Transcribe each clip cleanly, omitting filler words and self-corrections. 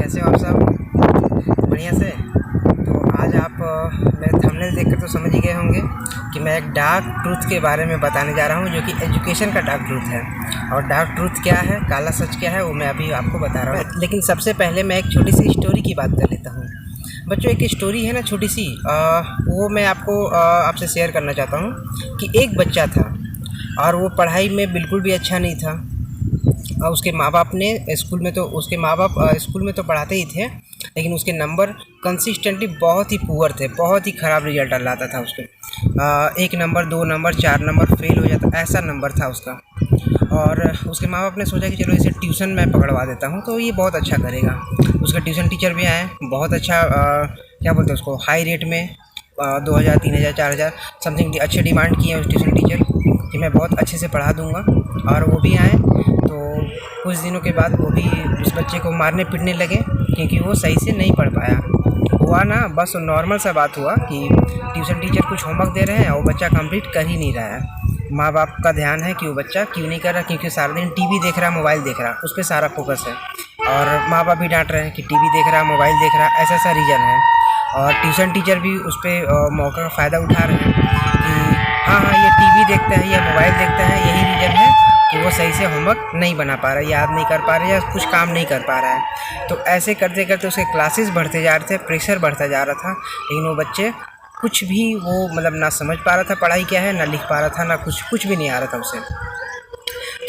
कैसे हो आप सब? बढ़िया से। तो आज आप मेरे थंबनेल देखकर तो समझ ही गए होंगे कि मैं एक डार्क ट्रूथ के बारे में बताने जा रहा हूँ, जो कि एजुकेशन का डार्क ट्रूथ है। और डार्क ट्रूथ क्या है, काला सच क्या है, वो मैं अभी आपको बता रहा हूँ। लेकिन सबसे पहले मैं एक छोटी सी स्टोरी की बात कर लेता हूँ। बच्चों, एक स्टोरी है ना छोटी सी, वो मैं आपको आपसे शेयर करना चाहता हूँ कि एक बच्चा था और वो पढ़ाई में बिल्कुल भी अच्छा नहीं था। और उसके माँ बाप ने स्कूल में तो उसके माँ बाप स्कूल में तो पढ़ाते ही थे, लेकिन उसके नंबर कंसिस्टेंटली बहुत ही पुअर थे, बहुत ही ख़राब रिजल्ट लाता था उसके। 1 नंबर 2 नंबर 4 नंबर फेल हो जाता, ऐसा नंबर था उसका। और उसके माँ बाप ने सोचा कि चलो इसे ट्यूशन में पकड़वा देता हूँ तो ये बहुत अच्छा करेगा। उसके ट्यूशन टीचर भी आए, बहुत अच्छा क्या बोलते हैं उसको, हाई रेट में 2000 3000 4000 समथिंग अच्छे डिमांड किए उस ट्यूशन टीचर कि मैं बहुत अच्छे से पढ़ा दूँगा। और वो भी आए तो कुछ दिनों के बाद वो भी उस बच्चे को मारने पीटने लगे क्योंकि वो सही से नहीं पढ़ पाया। हुआ ना, बस नॉर्मल सा बात हुआ कि ट्यूशन टीचर कुछ होमवर्क दे रहे हैं और वो बच्चा कंप्लीट कर ही नहीं रहा है। माँ बाप का ध्यान है कि वो बच्चा क्यों नहीं कर रहा, क्योंकि सारा दिन टीवी देख रहा है, मोबाइल देख रहा है, उस पर सारा फोकस है। और माँ बाप भी डांट रहे हैं कि टीवी देख रहा है, मोबाइल देख रहा है, ऐसा ऐसा रीज़न है। और ट्यूशन टीचर भी उस पर मौका का फ़ायदा उठा रहे हैं कि हाँ ये टीवी देखता है या मोबाइल देखता है, यही रीज़न है कि वो सही से होमवर्क नहीं बना पा रहा है, याद नहीं कर पा रहा है या कुछ काम नहीं कर पा रहा है। तो ऐसे करते करते उसके क्लासेस बढ़ते जा रहे थे, प्रेशर बढ़ता जा रहा था, लेकिन वो बच्चे कुछ भी वो मतलब ना समझ पा रहा था पढ़ाई क्या है, ना लिख पा रहा था, ना कुछ भी नहीं आ रहा था उसे।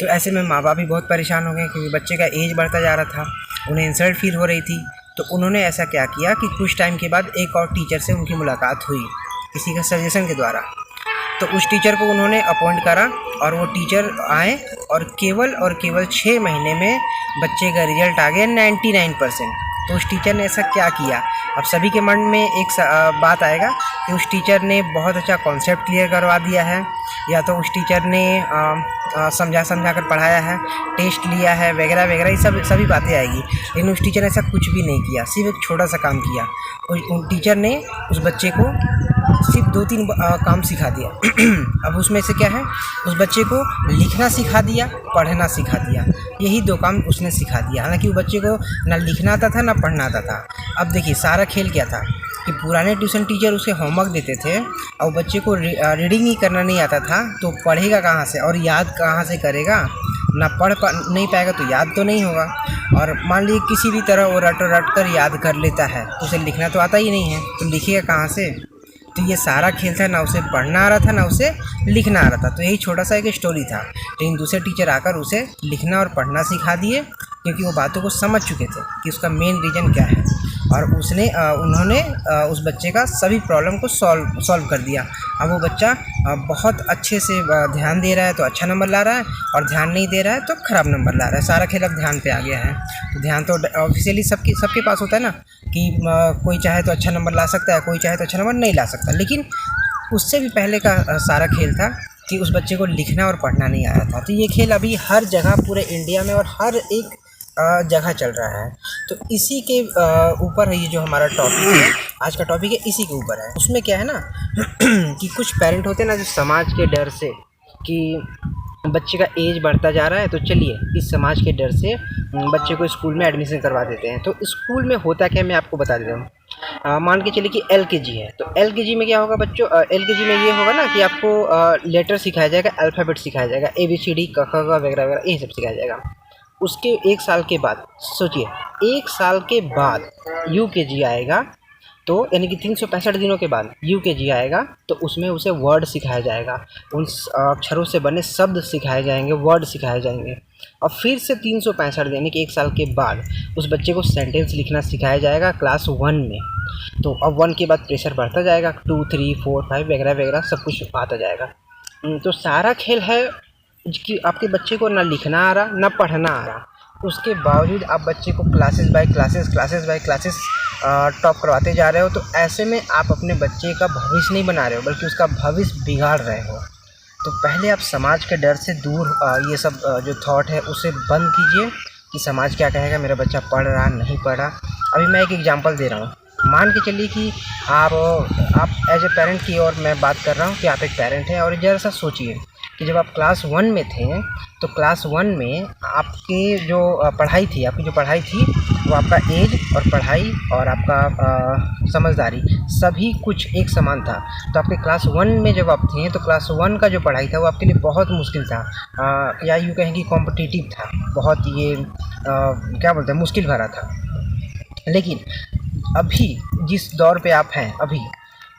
तो ऐसे में माँ बाप भी बहुत परेशान हो गए क्योंकि बच्चे का एज बढ़ता जा रहा था, उन्हें इंसल्ट फील हो रही थी। तो उन्होंने ऐसा क्या किया कि कुछ टाइम के बाद एक और टीचर से उनकी मुलाकात हुई किसी का सजेशन के द्वारा। तो उस टीचर को उन्होंने अपॉइंट करा और वो टीचर आए और केवल 6 महीने में बच्चे का रिजल्ट आ गया 99%। तो उस टीचर ने ऐसा क्या किया? अब सभी के मन में एक बात आएगा कि उस टीचर ने बहुत अच्छा कॉन्सेप्ट क्लियर करवा दिया है, या तो उस टीचर ने समझा कर पढ़ाया है, टेस्ट लिया है वगैरह वगैरह, ये सभी बातें आएगी। लेकिन उस टीचर ने ऐसा कुछ भी नहीं किया, सिर्फ एक छोटा सा काम किया। उस टीचर ने उस बच्चे को सिर्फ 2-3 काम सिखा दिया। अब उसमें से क्या है, उस बच्चे को लिखना सिखा दिया, पढ़ना सिखा दिया, यही 2 काम उसने सिखा दिया। हालांकि वो बच्चे को ना लिखना आता था ना पढ़ना आता था। अब देखिए सारा खेल क्या था कि पुराने ट्यूशन टीचर उसे होमवर्क देते थे और बच्चे को रीडिंग ही करना नहीं आता था, तो पढ़ेगा कहाँ से और याद कहाँ से करेगा? ना नहीं पाएगा तो याद तो नहीं होगा। और मान लीजिए किसी भी तरह वो रट कर याद कर लेता है तो उसे लिखना तो आता ही नहीं है, तो लिखेगा कहाँ से? तो ये सारा खेल था, ना उसे पढ़ना आ रहा था ना उसे लिखना आ रहा था। तो यही छोटा सा एक स्टोरी था, लेकिन दूसरे टीचर आकर उसे लिखना और पढ़ना सिखा दिए क्योंकि वो बातों को समझ चुके थे कि उसका मेन रीज़न क्या है। और उन्होंने उस बच्चे का सभी प्रॉब्लम को सॉल्व कर दिया। अब वो बच्चा बहुत अच्छे से ध्यान दे रहा है तो अच्छा नंबर ला रहा है, और ध्यान नहीं दे रहा है तो ख़राब नंबर ला रहा है। सारा खेल अब ध्यान पे आ गया है। तो ध्यान तो ऑफिशियली सबके पास होता है ना कि कोई चाहे तो अच्छा नंबर ला सकता है, कोई चाहे तो अच्छा नंबर नहीं ला सकता। लेकिन उससे भी पहले का सारा खेल था कि उस बच्चे को लिखना और पढ़ना नहीं आ रहा था। तो ये खेल अभी हर जगह पूरे इंडिया में और हर एक जगह चल रहा है। तो इसी के ऊपर है ये जो हमारा टॉपिक है, आज का टॉपिक है इसी के ऊपर है। उसमें क्या है ना कि कुछ पेरेंट होते हैं ना जो समाज के डर से कि बच्चे का एज बढ़ता जा रहा है, तो चलिए इस समाज के डर से बच्चे को स्कूल में एडमिशन करवा देते हैं। तो स्कूल में होता क्या, मैं आपको बता देता हूँ। मान के चलिए कि LKG है, तो LKG में क्या होगा बच्चों, LKG में ये होगा ना कि आपको लेटर सिखाया जाएगा, अल्फ़ाबेट सिखाया जाएगा, ABCD क ख ग वगैरह वगैरह, यही सब सिखाया जाएगा। उसके 1 साल के बाद सोचिए, 1 साल के बाद UKG आएगा, तो यानी कि 365 दिनों के बाद UKG आएगा, तो उसमें उसे वर्ड सिखाया जाएगा, उन अक्षरों से बने शब्द सिखाए जाएंगे, वर्ड सिखाए जाएंगे। और फिर से 365 यानी कि 1 साल के बाद उस बच्चे को सेंटेंस लिखना सिखाया जाएगा क्लास 1 में। तो अब 1 के बाद प्रेशर बढ़ता जाएगा, 2 3 4 5 वगैरह वगैरह सब कुछ आता जाएगा। तो सारा खेल है कि आपके बच्चे को ना लिखना आ रहा ना पढ़ना आ रहा, उसके बावजूद आप बच्चे को क्लासेस बाय क्लासेस टॉप करवाते जा रहे हो। तो ऐसे में आप अपने बच्चे का भविष्य नहीं बना रहे हो, बल्कि उसका भविष्य बिगाड़ रहे हो। तो पहले आप समाज के डर से दूर ये सब जो थॉट है उसे बंद कीजिए कि समाज क्या कहेगा, मेरा बच्चा पढ़ रहा नहीं पढ़ रहा। अभी मैं एक एग्जांपल दे रहा हूँ मान के चलिए कि आप एज ए पेरेंट की और मैं बात कर रहा हूँ कि आप एक पेरेंट हैं, और ज़रा सा सोचिए कि जब आप क्लास 1 में थे तो क्लास 1 में आपके जो पढ़ाई थी, आपकी जो पढ़ाई थी वो आपका एज और पढ़ाई और आपका समझदारी सभी कुछ एक समान था। तो आपके क्लास 1 में जब आप थे तो क्लास 1 का जो पढ़ाई था वो आपके लिए बहुत मुश्किल था, या यूँ कहें कि कॉम्पिटिटिव था, बहुत ये क्या बोलते हैं, मुश्किल भरा था। लेकिन अभी जिस दौर पे आप हैं अभी,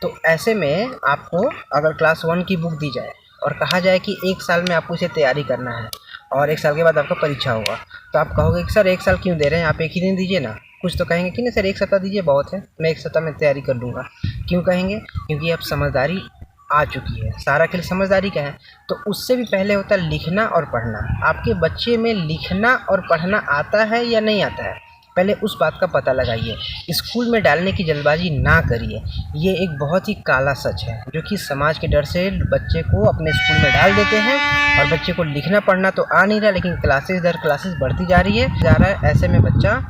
तो ऐसे में आपको अगर क्लास 1 की बुक दी जाए और कहा जाए कि 1 साल में आपको इसे तैयारी करना है और 1 साल के बाद आपका परीक्षा होगा, तो आप कहोगे कि सर 1 साल क्यों दे रहे हैं, आप 1 ही दिन दीजिए ना। कुछ तो कहेंगे कि नहीं सर 1 सप्ताह दीजिए बहुत है, मैं 1 सप्ताह में तैयारी कर लूँगा। क्यों कहेंगे? क्योंकि अब समझदारी आ चुकी है, सारा खेल समझदारी का है। तो उससे भी पहले होता है लिखना और पढ़ना। आपके बच्चे में लिखना और पढ़ना आता है या नहीं आता है, पहले उस बात का पता लगाइए। स्कूल में डालने की जल्दबाजी ना करिए, ये एक बहुत ही काला सच है जो कि समाज के डर से बच्चे को अपने स्कूल में डाल देते हैं, और बच्चे को लिखना पढ़ना तो आ नहीं रहा, लेकिन क्लासेस दर क्लासेस बढ़ती जा रहा है। ऐसे में बच्चा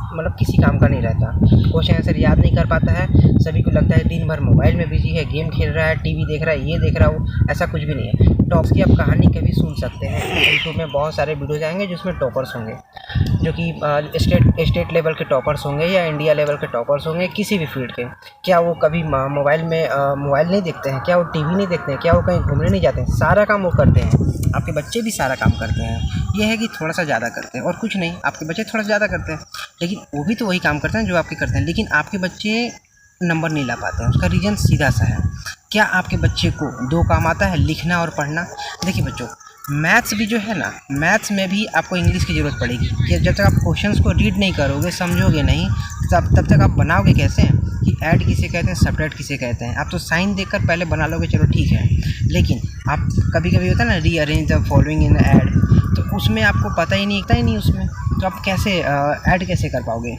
मतलब किसी काम का नहीं रहता, क्वेश्चन आंसर याद नहीं कर पाता है। सभी को लगता है दिन भर मोबाइल में बिजी है, गेम खेल रहा है, टीवी देख रहा है, ये देख रहा हो, ऐसा कुछ भी नहीं है। टॉप्स की आप कहानी कभी सुन सकते हैं, यूट्यूब में बहुत सारे वीडियोज आएंगे जिसमें टॉपर्स होंगे, जो कि स्टेट लेवल के टॉपर्स होंगे या इंडिया लेवल के टॉपर्स होंगे किसी भी फील्ड के। क्या वो कभी मोबाइल नहीं देखते हैं? क्या वो टीवी नहीं देखते हैं? क्या वो कहीं घूमने नहीं जाते हैं? सारा काम वो करते हैं। आपके बच्चे भी सारा काम करते हैं, ये है कि थोड़ा सा ज़्यादा करते हैं और कुछ नहीं। आपके बच्चे थोड़ा सा ज़्यादा करते हैं, लेकिन वो भी तो वही काम करते हैं जो आपके करते हैं, लेकिन आपके बच्चे नंबर नहीं ला पाते हैं। उसका रीज़न सीधा सा है। क्या आपके बच्चे को 2 काम आता है, लिखना और पढ़ना? देखिए बच्चों, मैथ्स भी जो है ना, मैथ्स में भी आपको इंग्लिश की ज़रूरत पड़ेगी कि जब तक आप क्वेश्चंस को रीड नहीं करोगे, समझोगे नहीं, तब तक आप बनाओगे कैसे कि ऐड किसे कहते हैं, सब्ट्रैक्ट किसे कहते हैं। आप तो साइन देखकर पहले बना लोगे, चलो ठीक है, लेकिन आप कभी कभी होता है ना, rearrange the following in add, तो उसमें आपको पता ही नहीं उसमें, तो आप कैसे ऐड कैसे कर पाओगे?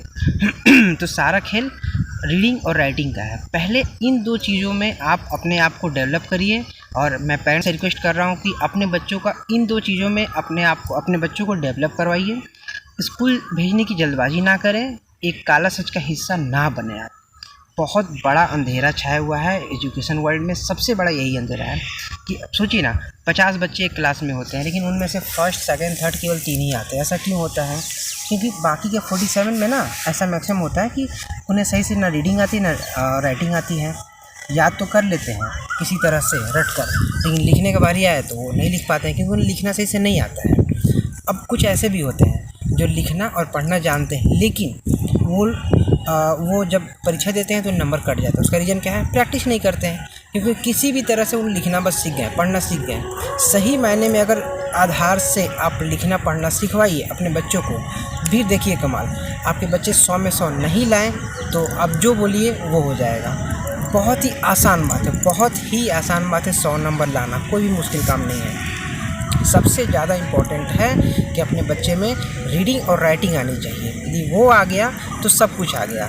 तो सारा खेल रीडिंग और राइटिंग का है। पहले इन 2 चीज़ों में आप अपने आप को डेवलप करिए, और मैं पेरेंट्स से रिक्वेस्ट कर रहा हूँ कि अपने बच्चों का इन 2 चीज़ों में अपने बच्चों को डेवलप करवाइए। स्कूल भेजने की जल्दबाजी ना करें, एक काला सच का हिस्सा ना बने आप। बहुत बड़ा अंधेरा छाया हुआ है एजुकेशन वर्ल्ड में, सबसे बड़ा यही अंधेरा है कि सोचिए ना, 50 बच्चे एक क्लास में होते हैं, लेकिन उनमें से फर्स्ट, सेकंड, थर्ड केवल 3 ही आते हैं। ऐसा क्यों होता है? क्योंकि बाकी के 47 में ना ऐसा मैक्सिमम होता है कि उन्हें सही से ना रीडिंग आती ना राइटिंग आती है। याद तो कर लेते हैं किसी तरह से रट कर, लेकिन लिखने का बारी आए तो वो नहीं लिख पाते हैं, क्योंकि उन्हें लिखना सही से नहीं आता है। अब कुछ ऐसे भी होते हैं जो लिखना और पढ़ना जानते हैं, लेकिन वो जब परीक्षा देते हैं तो नंबर कट जाता है। उसका रीज़न क्या है? प्रैक्टिस नहीं करते हैं, क्योंकि किसी भी तरह से वो लिखना बस सीख गए, पढ़ना सीख गए। सही मायने में अगर आधार से आप लिखना पढ़ना सिखवाइए अपने बच्चों को, फिर देखिए कमाल, आपके बच्चे 100 में 100 नहीं लाएँ तो आप जो बोलिए वो हो जाएगा। बहुत ही आसान बात है, बहुत ही आसान बात है 100 नंबर लाना, कोई भी मुश्किल काम नहीं है। सबसे ज़्यादा इम्पोर्टेंट है कि अपने बच्चे में रीडिंग और राइटिंग आनी चाहिए। यदि वो आ गया तो सब कुछ आ गया।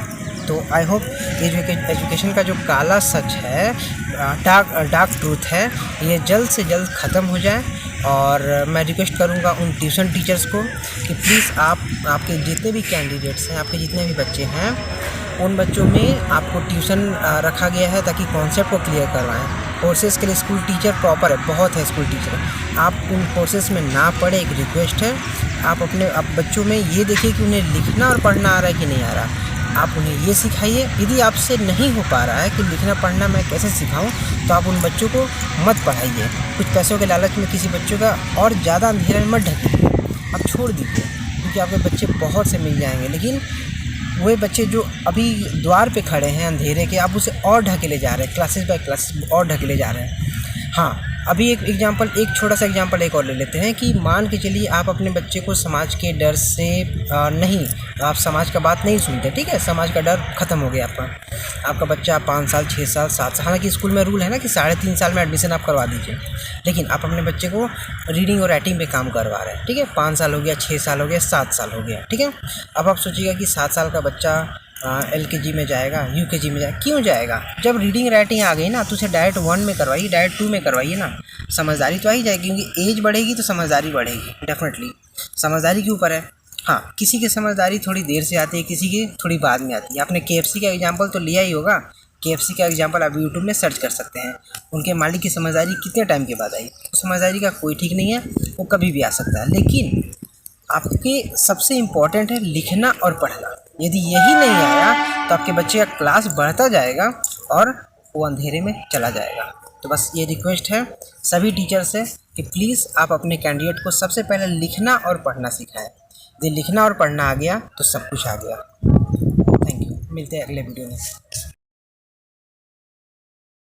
तो आई होप एजुकेशन का जो काला सच है, डार्क ट्रूथ है, ये जल्द से जल्द ख़त्म हो जाए। और मैं रिक्वेस्ट करूँगा उन ट्यूशन टीचर्स को कि प्लीज़ आपके जितने भी कैंडिडेट्स हैं, आपके जितने भी बच्चे हैं, उन बच्चों में आपको ट्यूशन रखा गया है ताकि कॉन्सेप्ट को क्लियर करवाएं। कोर्सेज़ के लिए स्कूल टीचर प्रॉपर है, बहुत है स्कूल टीचर। आप उन कोर्सेज़ में ना पढ़े, एक रिक्वेस्ट है। आप बच्चों में ये देखिए कि उन्हें लिखना और पढ़ना आ रहा है कि नहीं आ रहा। आप उन्हें ये सिखाइए। यदि आपसे नहीं हो पा रहा है कि लिखना पढ़ना मैं कैसे सिखाऊं, तो आप उन बच्चों को मत पढ़ाइए। कुछ पैसों के लालच में किसी बच्चों का और ज़्यादा अंधेरे में मत ढकिए, आप छोड़ दीजिए, क्योंकि आपके बच्चे बहुत से मिल जाएंगे। लेकिन वही बच्चे जो अभी द्वार पे खड़े हैं अंधेरे के, आप उसे और ढकेले जा रहे हैं, क्लासेस बाय क्लासेस और ढकेले जा रहे हैं। हाँ, अभी एक छोटा सा एग्जांपल एक और ले लेते हैं कि मान के चलिए आप अपने बच्चे को समाज के डर से नहीं, आप समाज का बात नहीं सुनते, ठीक है, समाज का डर ख़त्म हो गया आपका बच्चा 5 साल 6 साल 7 साल, हालांकि स्कूल में रूल है ना कि 3.5 साल में एडमिशन आप करवा दीजिए, लेकिन आप अपने बच्चे को रीडिंग और राइटिंग पे काम करवा रहे हैं, ठीक है। 5 साल हो गया, 6 साल हो गया, 7 साल हो गया, ठीक है। अब आप सोचिएगा कि 7 साल का बच्चा LKG में जाएगा, UKG में जाएगा, क्यों जाएगा? जब रीडिंग राइटिंग आ गई ना तो उसे डायरेक्ट 1 में करवाइए, डायरेक्ट 2 में करवाइए ना, समझदारी तो आ ही जाएगी, क्योंकि एज बढ़ेगी तो समझदारी बढ़ेगी। डेफिनेटली समझदारी के ऊपर है हाँ, किसी की समझदारी थोड़ी देर से आती है, किसी की थोड़ी बाद में आती है। आपने केएफसी का एग्जांपल तो लिया ही होगा। केएफसी का एग्जांपल आप यूट्यूब में सर्च कर सकते हैं। उनके मालिक की समझदारी कितने टाइम के बाद आई, तो समझदारी का कोई ठीक नहीं है, वो कभी भी आ सकता है। लेकिन आपके सबसे इम्पोर्टेंट है लिखना और पढ़ना। यदि यही नहीं आया तो आपके बच्चे का क्लास बढ़ता जाएगा और वो अंधेरे में चला जाएगा। तो बस ये रिक्वेस्ट है सभी टीचर से कि प्लीज़ आप अपने कैंडिडेट को सबसे पहले लिखना और पढ़ना सिखाएं। यदि लिखना और पढ़ना आ गया तो सब कुछ आ गया। थैंक यू, मिलते हैं अगले वीडियो में।